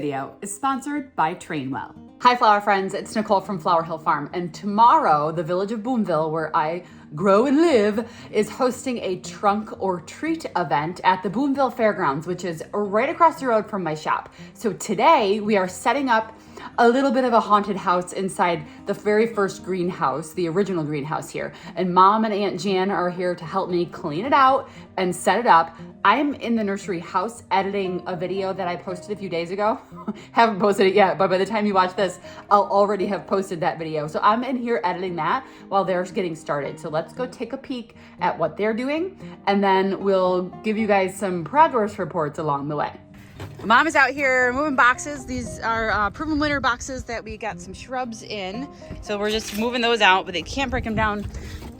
video is sponsored by Trainwell. Hi flower friends, it's Nicole from Flower Hill Farm, and tomorrow the village of Boomville, where I grow and live, is hosting a trunk or treat event at the Boomville Fairgrounds, which is right across the road from my shop. So today we are setting up a little bit of a haunted house inside the very first greenhouse, the original greenhouse here. And Mom and Aunt Jan are here to help me clean it out and set it up. I'm in the nursery house editing a video that I posted a few days ago. Haven't posted it yet, but by the time you watch this, I'll already have posted that video. So I'm in here editing that while they're getting started. So let's go take a peek at what they're doing, and then we'll give you guys some progress reports along the way. Mom is out here moving boxes. These are proven winner boxes that we got some shrubs in. So we're just moving those out, but they can't break them down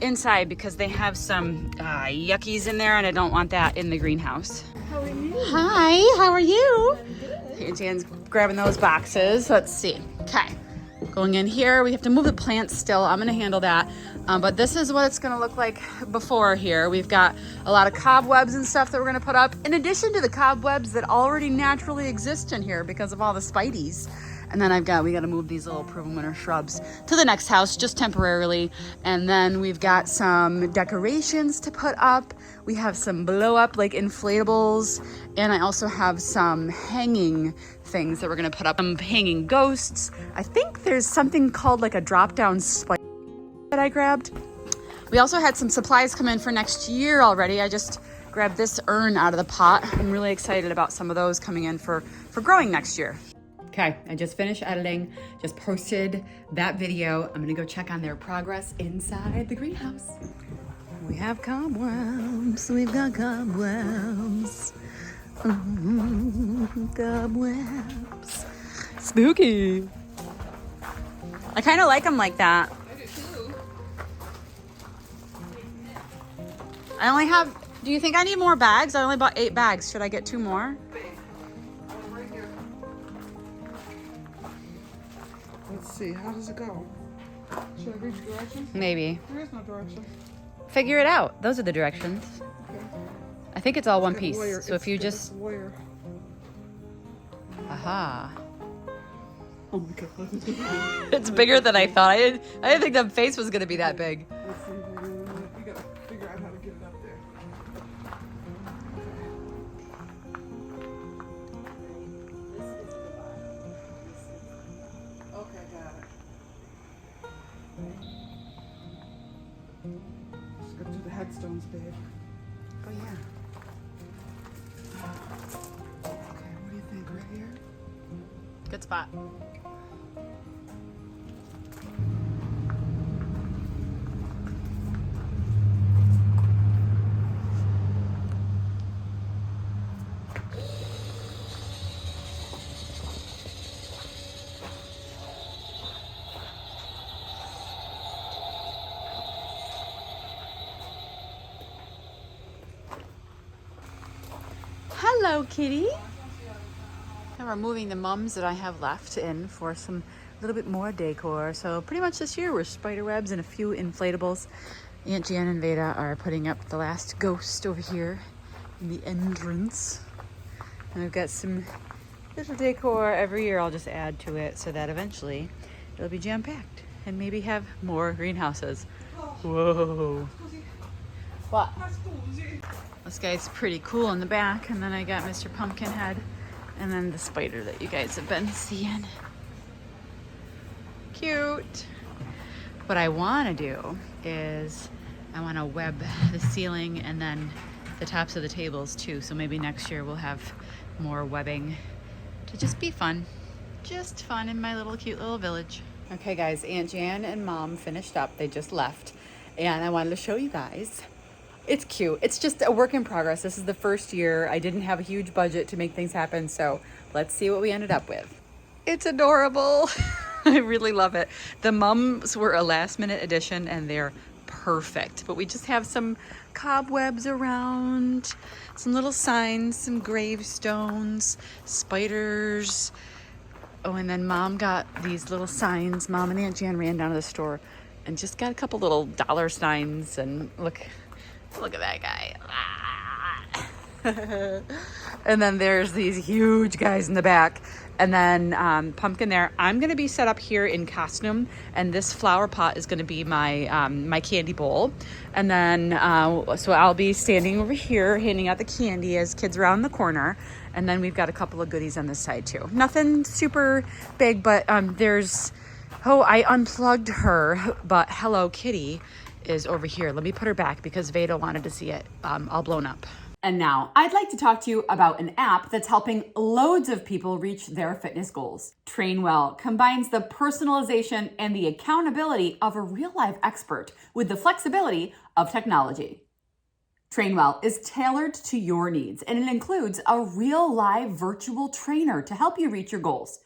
inside because they have some yuckies in there, and I don't want that in the greenhouse. How are you? Hi, how are you? Good. Aunt Jan's grabbing those boxes. Let's see. Okay, going in here. We have to move the plants still. I'm gonna handle that. But this is what it's gonna look like before here. We've got a lot of cobwebs and stuff that we're gonna put up, in addition to the cobwebs that already naturally exist in here because of all the spideys. And then we gotta move these little proven winter shrubs to the next house, just temporarily. And then we've got some decorations to put up. We have some blow up, like inflatables. And I also have some hanging things that we're gonna put up. Some hanging ghosts. I think there's something called like a drop down spider that I grabbed. We also had some supplies come in for next year already. I just grabbed this urn out of the pot. I'm really excited about some of those coming in for growing next year. Okay, I just finished editing, just posted that video. I'm gonna go check on their progress inside the greenhouse. We have cobwebs, we've got cobwebs. Cobwebs. Spooky. I kind of like them like that. I only have, do you think I need more bags? I only bought 8 bags. Should I get 2 more? Right here. Let's see, how does it go? Should I read the directions? Maybe. There is no direction. Figure it out. Those are the directions. Okay. I think it's all one got piece. wire. So if you just, Wire. aha. Oh my god. It's bigger than I thought. I didn't think the face was gonna be that big. Let's see, we gotta figure out how to get it up there. Okay, got it. Just go to the headstones, babe. Oh yeah. Okay, what do you think, right here? Good spot. Hello, kitty. Now we're moving the mums that I have left in for some little bit more decor. So pretty much this year we're spider webs and a few inflatables. Aunt Jan and Veda are putting up the last ghost over here in the entrance. And I've got some little decor every year. I'll just add to it so that eventually it'll be jam-packed and maybe have more greenhouses. Whoa. What? This guy's pretty cool in the back, and then I got Mr. Pumpkinhead, and then the spider that you guys have been seeing. Cute. What I want to do is I want to web the ceiling and then the tops of the tables too. So maybe next year we'll have more webbing to just be fun. Just fun in my little cute little village. Okay guys, Aunt Jan and Mom finished up. They just left, and I wanted to show you guys. It's cute. It's just a work in progress. This is the first year. I didn't have a huge budget to make things happen, so let's see what we ended up with. It's adorable. I really love it. The mums were a last minute addition, and they're perfect. But we just have some cobwebs around, some little signs, some gravestones, spiders. Oh, and then Mom got these little signs. Mom and Aunt Jan ran down to the store and just got a couple little dollar signs, and look at that guy. And then there's these huge guys in the back. And then pumpkin there. I'm gonna be set up here in costume, and this flower pot is gonna be my my candy bowl. And then so I'll be standing over here handing out the candy as kids around the corner. And then we've got a couple of goodies on this side too. Nothing super big, but there's, oh, I unplugged her, but Hello Kitty is over here. Let me put her back because Veda wanted to see it all blown up. And now I'd like to talk to you about an app that's helping loads of people reach their fitness goals. Trainwell combines the personalization and the accountability of a real life expert with the flexibility of technology. Trainwell is tailored to your needs, and it includes a real live virtual trainer to help you reach your goals.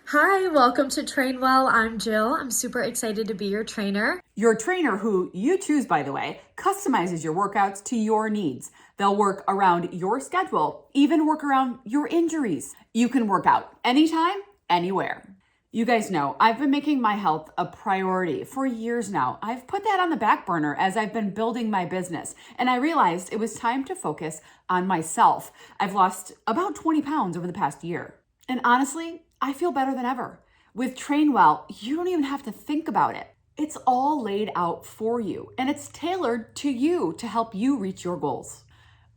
Hi, welcome to Trainwell. I'm Jill. I'm super excited to be your trainer. Your trainer, who you choose, by the way, customizes your workouts to your needs. They'll work around your schedule, even work around your injuries. You can work out anytime, anywhere. You guys know I've been making my health a priority for years now. I've put that on the back burner as I've been building my business, and I realized it was time to focus on myself. I've lost about 20 pounds over the past year. And honestly, I feel better than ever. With Trainwell, you don't even have to think about it. It's all laid out for you, and it's tailored to you to help you reach your goals.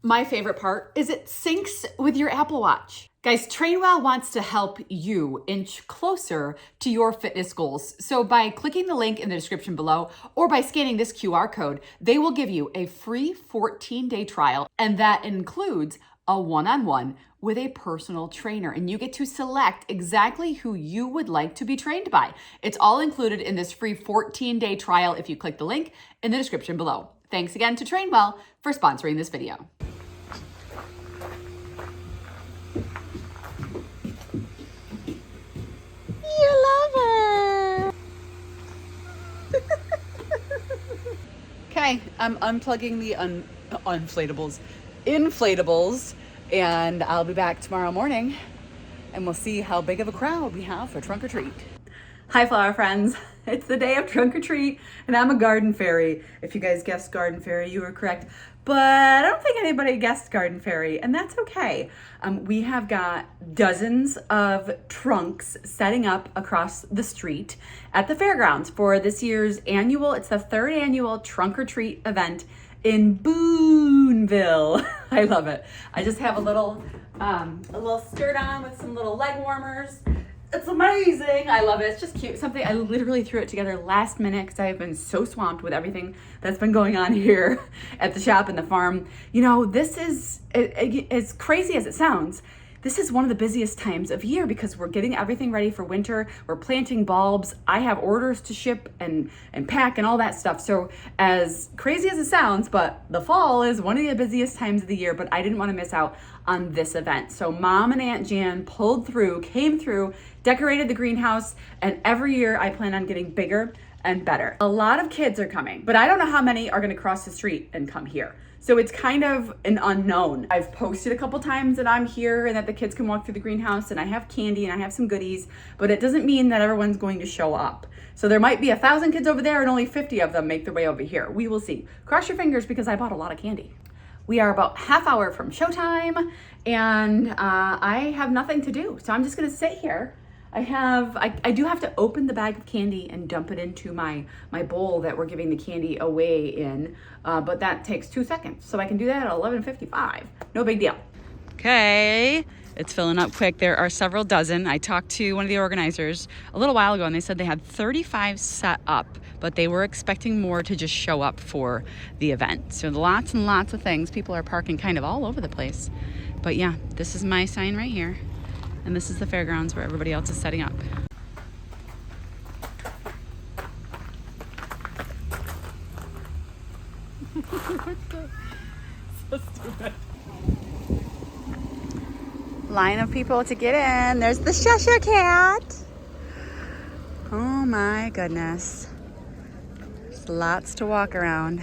My favorite part is it syncs with your Apple Watch. Guys, Trainwell wants to help you inch closer to your fitness goals. So by clicking the link in the description below or by scanning this QR code, they will give you a free 14-day trial, and that includes a one-on-one with a personal trainer, and you get to select exactly who you would like to be trained by. It's all included in this free 14-day trial if you click the link in the description below. Thanks again to Trainwell for sponsoring this video. You love her. Okay, I'm unplugging the inflatables, and I'll be back tomorrow morning, and we'll see how big of a crowd we have for trunk or treat. Hi, flower friends. It's the day of trunk or treat, and I'm a garden fairy. If you guys guessed garden fairy, you were correct. But I don't think anybody guessed garden fairy, and that's okay. We have got dozens of trunks setting up across the street at the fairgrounds for this year's annual, it's the third annual trunk or treat event in Boonville. I love it. I just have a little skirt on with some little leg warmers. It's amazing. I love it. It's just cute. Something I literally threw it together last minute because I have been so swamped with everything that's been going on here at the shop and the farm. You know, this is as crazy as it sounds. This is one of the busiest times of year because we're getting everything ready for winter. We're planting bulbs. I have orders to ship and pack and all that stuff. So as crazy as it sounds, but the fall is one of the busiest times of the year, but I didn't want to miss out on this event. So Mom and Aunt Jan came through, decorated the greenhouse, and every year I plan on getting bigger and better. A lot of kids are coming, but I don't know how many are gonna cross the street and come here. So it's kind of an unknown. I've posted a couple times that I'm here and that the kids can walk through the greenhouse, and I have candy and I have some goodies, but it doesn't mean that everyone's going to show up. So there might be 1,000 kids over there and only 50 of them make their way over here. We will see. Cross your fingers because I bought a lot of candy. We are about half hour from showtime, and I have nothing to do. So I'm just gonna sit here. I do have to open the bag of candy and dump it into my bowl that we're giving the candy away in, but that takes 2 seconds. So I can do that at 11:55. No big deal. Okay, it's filling up quick. There are several dozen. I talked to one of the organizers a little while ago, and they said they had 35 set up, but they were expecting more to just show up for the event. So lots and lots of things. People are parking kind of all over the place. But yeah, this is my sign right here. And this is the fairgrounds where everybody else is setting up. So stupid. Line of people to get in. There's the Cheshire Cat. Oh my goodness. There's lots to walk around.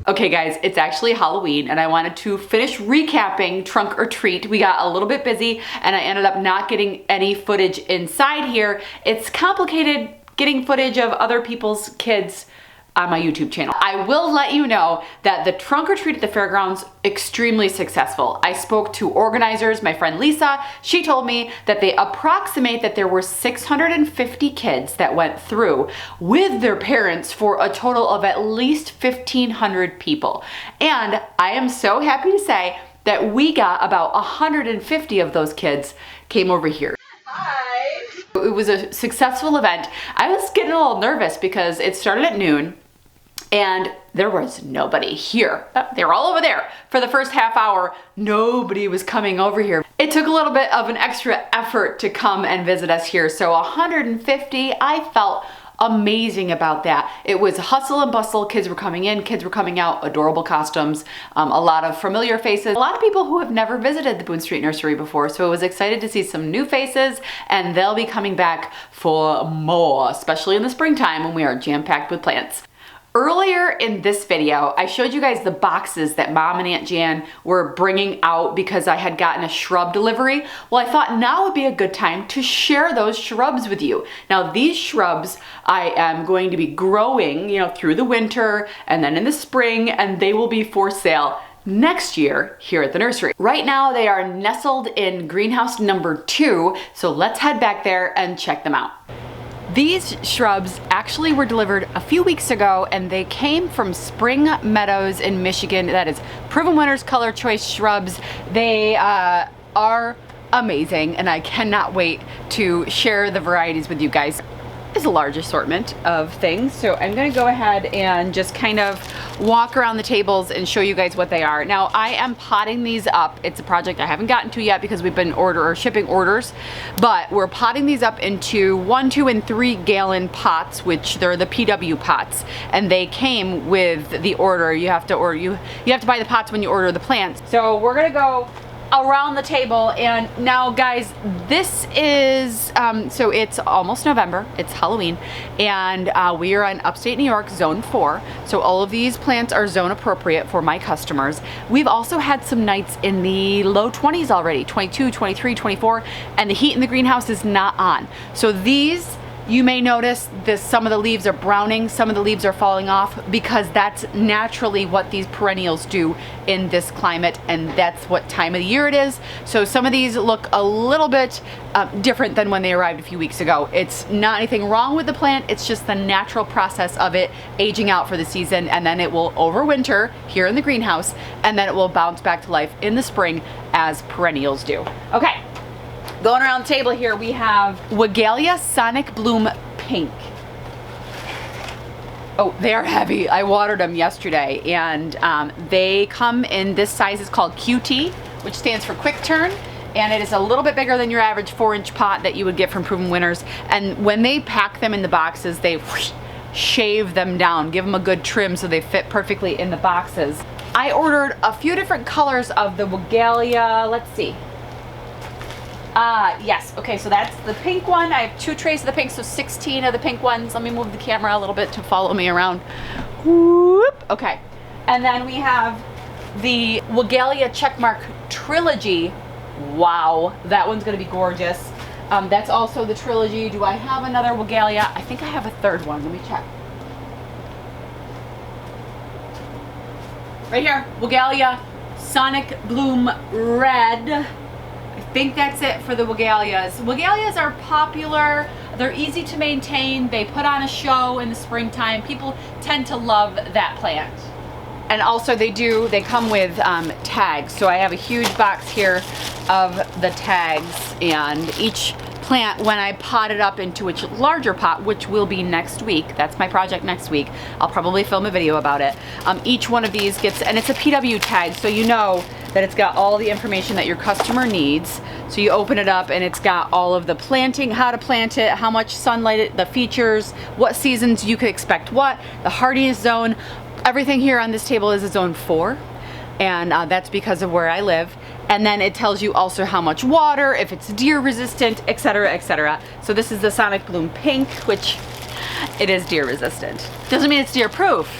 Okay guys, it's actually Halloween, and I wanted to finish recapping trunk or treat. We got a little bit busy and I ended up not getting any footage inside here. It's complicated getting footage of other people's kids on my YouTube channel. I will let you know that the trunk or treat at the fairgrounds, extremely successful. I spoke to organizers, my friend Lisa. She told me that they approximate that there were 650 kids that went through with their parents for a total of at least 1,500 people. And I am so happy to say that we got about 150 of those kids came over here. Hi. It was a successful event. I was getting a little nervous because it started at noon and there was nobody here. They were all over there. For the first half hour, nobody was coming over here. It took a little bit of an extra effort to come and visit us here. So 150, I felt amazing about that. It was hustle and bustle. Kids were coming in, kids were coming out, adorable costumes, a lot of familiar faces, a lot of people who have never visited the Boone Street Nursery before. So I was excited to see some new faces, and they'll be coming back for more, especially in the springtime when we are jam-packed with plants. Earlier in this video, I showed you guys the boxes that Mom and Aunt Jan were bringing out because I had gotten a shrub delivery. Well, I thought now would be a good time to share those shrubs with you. Now, these shrubs I am going to be growing, through the winter and then in the spring, and they will be for sale next year here at the nursery. Right now, they are nestled in greenhouse number 2, so let's head back there and check them out. These shrubs actually were delivered a few weeks ago, and they came from Spring Meadows in Michigan. That is Proven Winners Color Choice Shrubs. They are amazing, and I cannot wait to share the varieties with you guys. Is a large assortment of things, so I'm going to go ahead and just kind of walk around the tables and show you guys what they are. Now, I am potting these up. It's a project I haven't gotten to yet because we've been shipping orders, but we're potting these up into 1, 2, and 3 gallon pots, which they're the PW pots, and they came with the order. You have to buy the pots when you order the plants. So we're gonna go around the table, and now guys, this is so it's almost November, it's Halloween, and we are in upstate New York, zone 4, so all of these plants are zone appropriate for my customers. We've also had some nights in the low 20s already, 22, 23, 24, and the heat in the greenhouse is not on. So these, you may notice some of the leaves are browning, some of the leaves are falling off, because that's naturally what these perennials do in this climate, and that's what time of the year it is. So some of these look a little bit different than when they arrived a few weeks ago. It's not anything wrong with the plant, it's just the natural process of it aging out for the season, and then it will overwinter here in the greenhouse, and then it will bounce back to life in the spring as perennials do. Okay. Going around the table here, we have Weigela Sonic Bloom Pink. Oh, they are heavy. I watered them yesterday, and they come in this size. It's called QT, which stands for quick turn, and it is a little bit bigger than your average 4-inch pot that you would get from Proven Winners. And when they pack them in the boxes, they shave them down, give them a good trim so they fit perfectly in the boxes. I ordered a few different colors of the Weigela. Let's see. Yes, okay, so that's the pink one. I have 2 trays of the pink, so 16 of the pink ones. Let me move the camera a little bit to follow me around. Whoop, okay. And then we have the Weigela Checkmark Trilogy. Wow, that one's gonna be gorgeous. That's also the trilogy. Do I have another Weigela? I think I have a third one, let me check. Right here, Weigela Sonic Bloom Red. I think that's it for the Weigelias. Weigelias are popular, they're easy to maintain, they put on a show in the springtime. People tend to love that plant. And also they come with tags. So I have a huge box here of the tags, and each plant, when I pot it up into a larger pot, which will be next week, that's my project next week, I'll probably film a video about it. Each one of these gets, and it's a PW tag, so you know that it's got all the information that your customer needs. So you open it up and it's got all of the planting, how to plant it, how much sunlight, the features, what seasons you could expect what, the hardiness zone. Everything here on this table is a zone 4, and that's because of where I live. And then it tells you also how much water, if it's deer resistant, etc., etc. So this is the Sonic Bloom Pink, which it is deer resistant. Doesn't mean it's deer proof,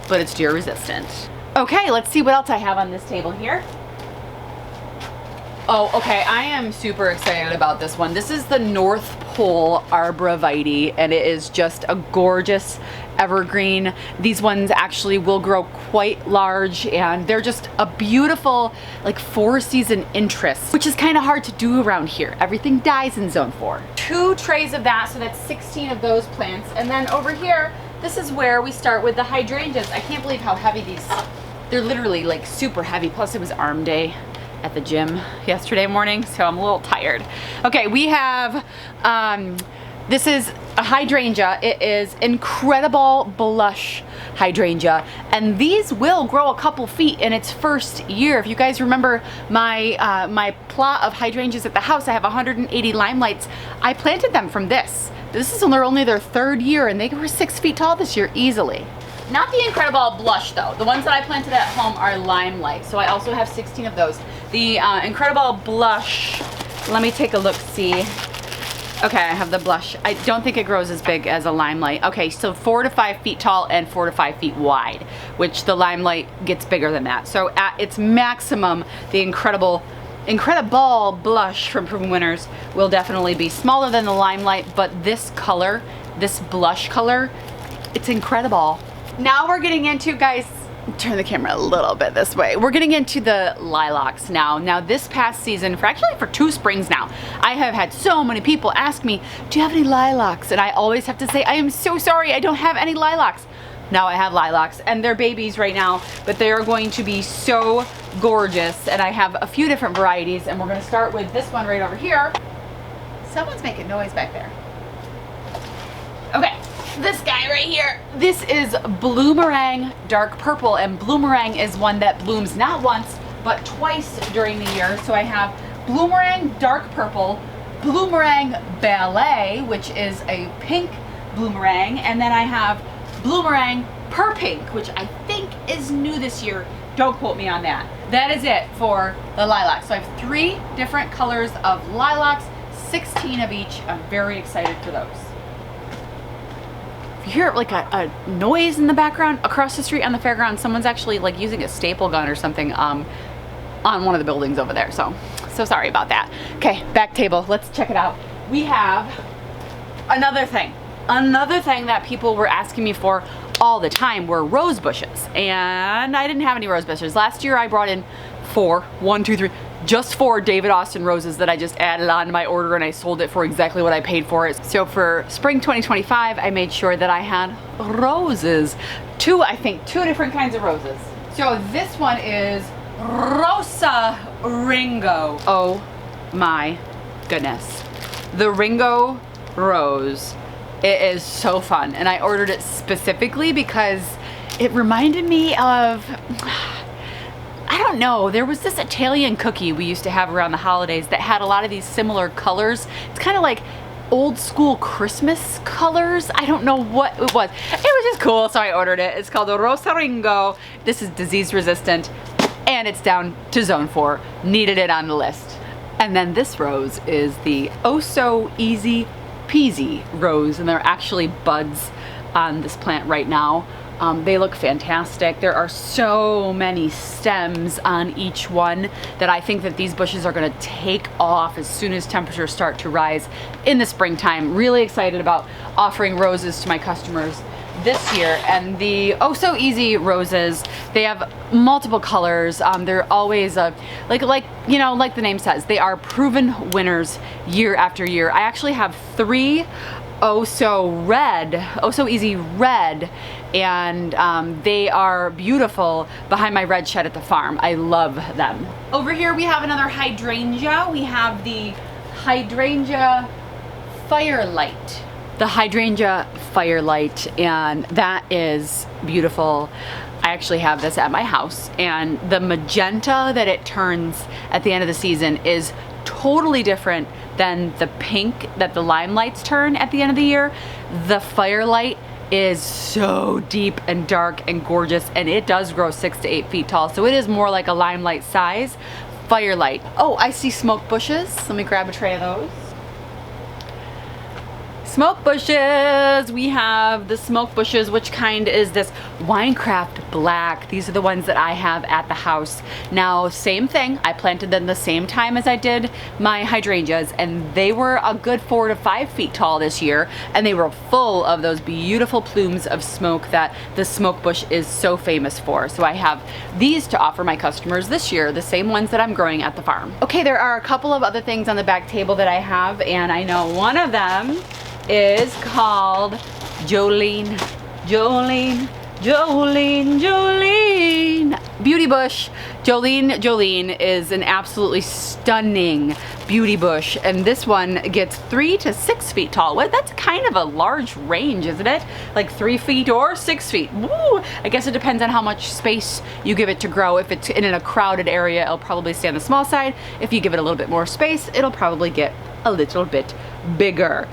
but it's deer resistant. Okay, let's see what else I have on this table here. Oh, okay, I am super excited about this one. This is the North Pole Arborvitae, and it is just a gorgeous evergreen. These ones actually will grow quite large, and they're just a beautiful like 4-season interest, which is kind of hard to do around here. Everything dies in zone 4. 2 trays of that, so that's 16 of those plants. And then over here, this is where we start with the hydrangeas. I can't believe how heavy these, they're literally like super heavy. Plus it was arm day at the gym yesterday morning, so I'm a little tired. Okay, we have, this is a hydrangea. It is incredible blush hydrangea, and these will grow a couple feet in its first year. If you guys remember my my plot of hydrangeas at the house, I have 180 limelights. I planted them from this. This is only their 3rd year, and they were 6 feet tall this year easily. Not the incredible blush though. The ones that I planted at home are limelight, so I also have 16 of those. The incredible blush, let me take a look, see. Okay, I have the blush. I don't think it grows as big as a limelight. Okay, so 4 to 5 feet tall and 4 to 5 feet wide, which the limelight gets bigger than that. So at its maximum, the incredible blush from Proven Winners will definitely be smaller than the limelight, but this color, this blush color, it's incredible. Now we're getting into, guys, turn the camera a little bit this way. We're getting into the lilacs now. Now this past season, for 2 springs now, I have had so many people ask me, do you have any lilacs? And I always have to say, I am so sorry, I don't have any lilacs. Now I have lilacs, and they're babies right now, but they are going to be so gorgeous. And I have a few different varieties, and we're gonna start with this one right over here. Someone's making noise back there. Okay. This guy right here, this is Bloomerang Dark Purple, and Bloomerang is one that blooms not once but twice during the year. So I have Bloomerang Dark Purple, Bloomerang Ballet, which is a pink Bloomerang, and then I have Bloomerang Purpink, which I think is new this year. Don't quote me on that. That is it for the lilacs. So I have 3 different colors of lilacs, 16 of each. I'm very excited for those. If you hear like a noise in the background across the street on the fairground, someone's actually like using a staple gun or something on one of the buildings over there. So sorry about that. Okay, back table, let's check it out. We have another thing that people were asking me for all the time were rose bushes, and I didn't have any rose bushes. Last year I brought in 4, just 4 David Austin roses that I just added on to my order, and I sold it for exactly what I paid for it. So for spring 2025, I made sure that I had roses. 2 different kinds of roses. So this one is Rosa Ringo. Oh my goodness. The Ringo Rose. It is so fun, and I ordered it specifically because it reminded me of, I don't know, there was this Italian cookie we used to have around the holidays that had a lot of these similar colors. It's kind of like old school Christmas colors. I don't know what it was. It was just cool, so I ordered it. It's called the Rosa Ringo. This is disease resistant, and it's down to zone 4. Needed it on the list. And then this rose is the Oh So Easy Peasy rose, and there are actually buds on this plant right now. They look fantastic. There are so many stems on each one that I think that these bushes are gonna take off as soon as temperatures start to rise in the springtime. Really excited about offering roses to my customers this year. And the Oh So Easy roses, they have multiple colors. They're always like the name says, they are proven winners year after year. I actually have 3 Oh So Easy Red, and they are beautiful behind my red shed at the farm. I love them. Over here we have another hydrangea. We have the Hydrangea Firelight. The Hydrangea Firelight, and that is beautiful. I actually have this at my house, and the magenta that it turns at the end of the season is totally different than the pink that the limelights turn at the end of the year. The Firelight is so deep and dark and gorgeous, and it does grow 6 to 8 feet tall, so it is more like a limelight size Firelight. Oh, I see smoke bushes. Let me grab a tray of those. smoke bushes. We have the smoke bushes. Which kind is this? Winecraft Black. These are the ones that I have at the house. Now, same thing. I planted them the same time as I did my hydrangeas, and they were a good 4 to 5 feet tall this year, and they were full of those beautiful plumes of smoke that the smoke bush is so famous for. So I have these to offer my customers this year, the same ones that I'm growing at the farm. Okay, there are a couple of other things on the back table that I have, and I know one of them is called Jolene. Jolene, Jolene, Jolene. Beauty bush. Jolene is an absolutely stunning beauty bush, and this one gets 3 to 6 feet tall. Well, that's kind of a large range, isn't it? Like 3 feet or 6 feet. Woo! I guess it depends on how much space you give it to grow. If it's in a crowded area, it'll probably stay on the small side. If you give it a little bit more space, it'll probably get a little bit bigger.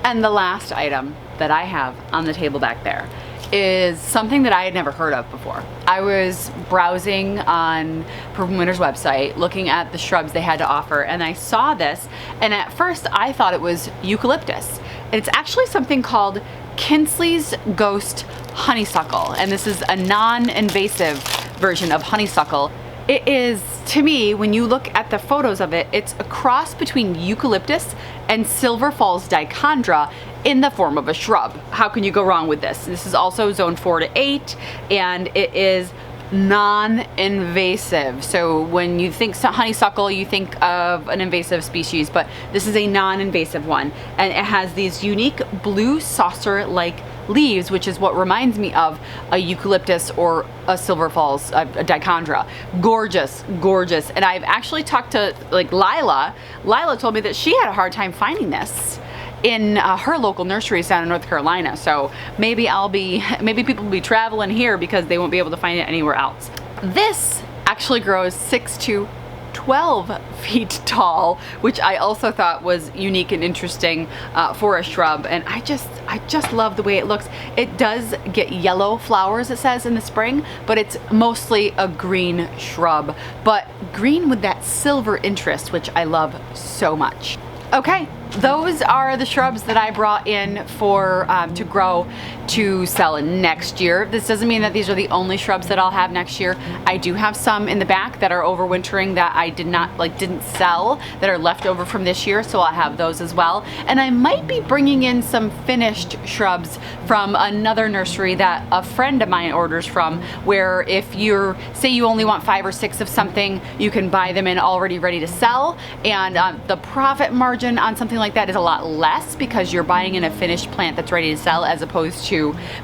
And the last item that I have on the table back there is something that I had never heard of before. I was browsing on Purple Winter's website, looking at the shrubs they had to offer, and I saw this, and at first I thought it was eucalyptus. It's actually something called Kinsley's Ghost Honeysuckle, and this is a non-invasive version of honeysuckle. It is, to me, when you look at the photos of it, it's a cross between eucalyptus and Silver Falls dichondra in the form of a shrub. How can you go wrong with this? This is also zone 4 to 8, and it is non-invasive. So when you think honeysuckle, you think of an invasive species, but this is a non-invasive one, and it has these unique blue saucer-like leaves, which is what reminds me of a eucalyptus or a Silver Falls, a dichondra. Gorgeous, gorgeous. And I've actually talked to like Lila. Lila told me that she had a hard time finding this in her local nurseries down in North Carolina. So maybe people will be traveling here because they won't be able to find it anywhere else. This actually grows 6 to 12 feet tall, which I also thought was unique and interesting for a shrub, and I just love the way it looks. It does get yellow flowers, it says, in the spring, but it's mostly a green shrub, but green with that silver interest, which I love so much. Okay, those are the shrubs that I brought in for to grow to sell next year. This doesn't mean that these are the only shrubs that I'll have next year. I do have some in the back that are overwintering that I didn't sell, that are left over from this year, so I'll have those as well. And I might be bringing in some finished shrubs from another nursery that a friend of mine orders from, where if you say you only want 5 or 6 of something, you can buy them in already ready to sell, and the profit margin on something like that is a lot less because you're buying in a finished plant that's ready to sell, as opposed to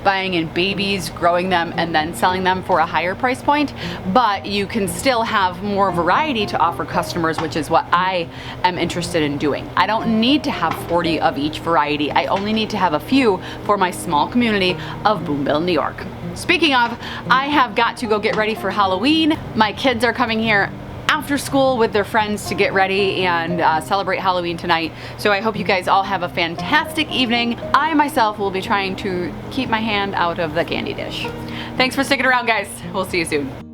buying in babies, growing them, and then selling them for a higher price point. But you can still have more variety to offer customers, which is what I am interested in doing. I don't need to have 40 of each variety. I only need to have a few for my small community of Boonville, New York. Speaking of, I have got to go get ready for Halloween. My kids are coming here after school with their friends to get ready and celebrate Halloween tonight. So I hope you guys all have a fantastic evening. I myself will be trying to keep my hand out of the candy dish. Thanks for sticking around, guys. We'll see you soon.